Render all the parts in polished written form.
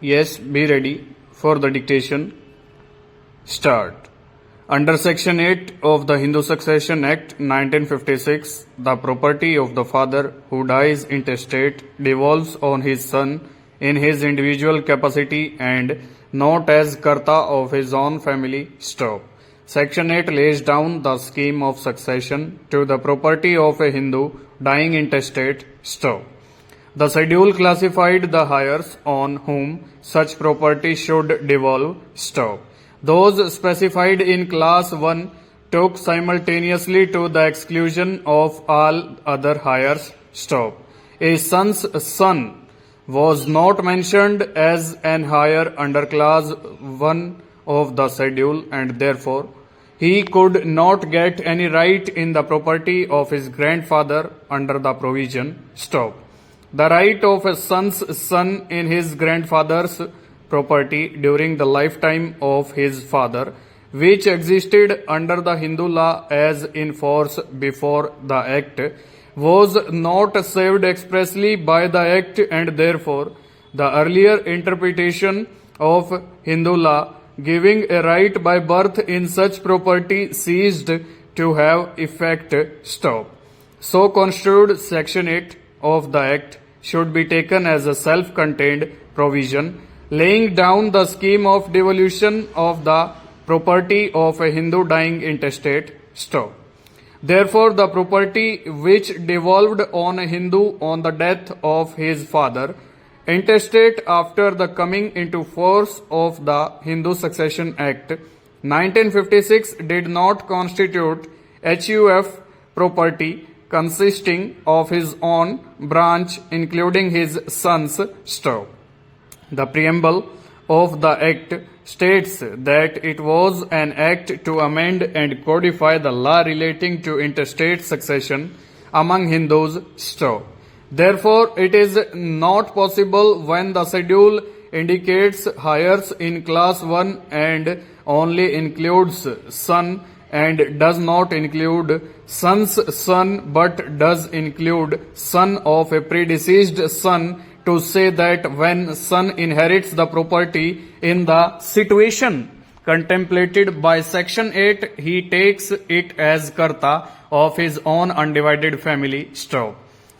Yes, be ready for the dictation. Start. Under Section 8 of the Hindu Succession Act 1956, the property of the father who dies intestate devolves on his son in his individual capacity and not as Karta of his own family. Stop. Section 8 lays down the scheme of succession to the property of a Hindu dying intestate. Stop. The schedule classified the heirs on whom such property should devolve. Stop. Those specified in Class 1 took simultaneously to the exclusion of all other heirs. Stop. A son's son was not mentioned as an heir under Class 1 of the schedule, and therefore he could not get any right in the property of his grandfather under the provision. Stop. The right of a son's son in his grandfather's property during the lifetime of his father, which existed under the Hindu law as in force before the Act, was not saved expressly by the Act, and therefore the earlier interpretation of Hindu law giving a right by birth in such property ceased to have effect. Stop. So construed, Section 8 of the Act should be taken as a self-contained provision laying down the scheme of devolution of the property of a Hindu dying intestate. Stop. Therefore, the property which devolved on a Hindu on the death of his father intestate after the coming into force of the Hindu Succession Act 1956 did not constitute HUF property consisting of his own branch including his sons. Stop. The preamble of the Act states that it was an act to amend and codify the law relating to intestate succession among Hindus. Stop. Therefore, it is not possible when the schedule indicates heirs in Class 1 and only includes son and does not include son's son but does include son of a predeceased son to say that when son inherits the property in the situation contemplated by Section 8, he takes it as Karta of his own undivided family. Stop.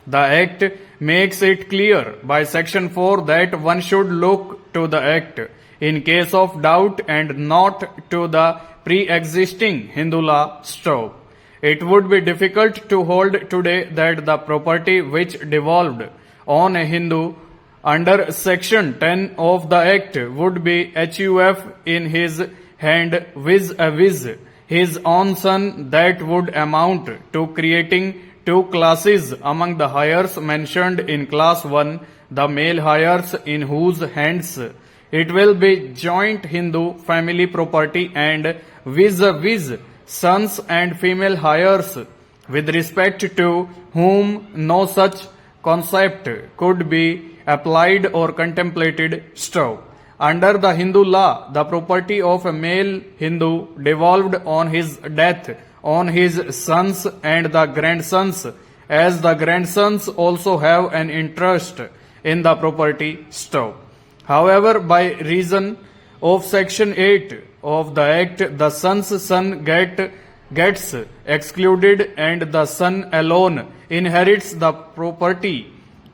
The Act makes it clear by Section 4 that one should look to the Act in case of doubt and not to the pre-existing Hindu law. Stop. It would be difficult to hold today that the property which devolved on a Hindu under Section 10 of the Act would be HUF in his hand vis-a-vis his own son. That would amount to creating two classes among the heirs mentioned in Class 1, the male heirs in whose hands it will be joint Hindu family property, and vis-a-vis sons and female heirs with respect to whom no such concept could be applied or contemplated. Stop. Under the Hindu law, the property of a male Hindu devolved on his death on his sons and the grandsons, as the grandsons also have an interest in the property. Stop. However, by reason of Section 8 of the Act, the son's son gets excluded and the son alone inherits the property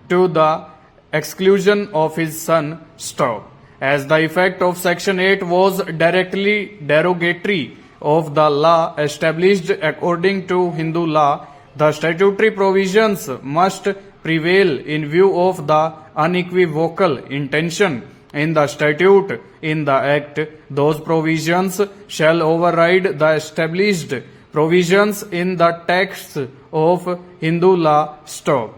to the exclusion of his son. Stop. As the effect of Section 8 was directly derogatory of the law established according to Hindu law, the statutory provisions must prevail in view of the unequivocal intention in the statute in the Act. Those provisions shall override the established provisions in the texts of Hindu law. Stop.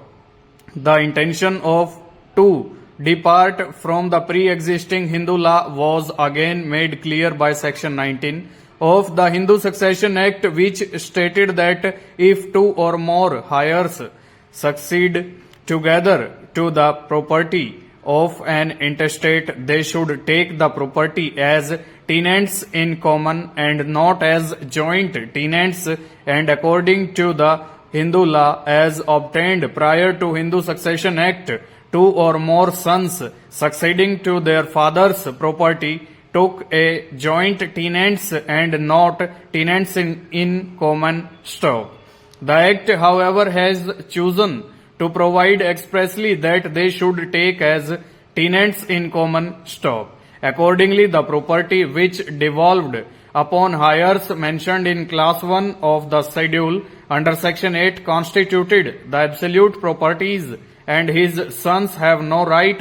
The intention to depart from the pre-existing Hindu law was again made clear by Section 19 of the Hindu Succession Act, which stated that if two or more heirs succeed together to the property of an intestate, they should take the property as tenants in common and not as joint tenants, and according to the Hindu law as obtained prior to Hindu Succession Act two or more sons succeeding to their father's property took a joint tenants and not tenants in common stock. The Act, however, has chosen to provide expressly that they should take as tenants in common stock. Accordingly, the property which devolved upon heirs mentioned in Class 1 of the schedule under Section 8 constituted the absolute properties, and his sons have no right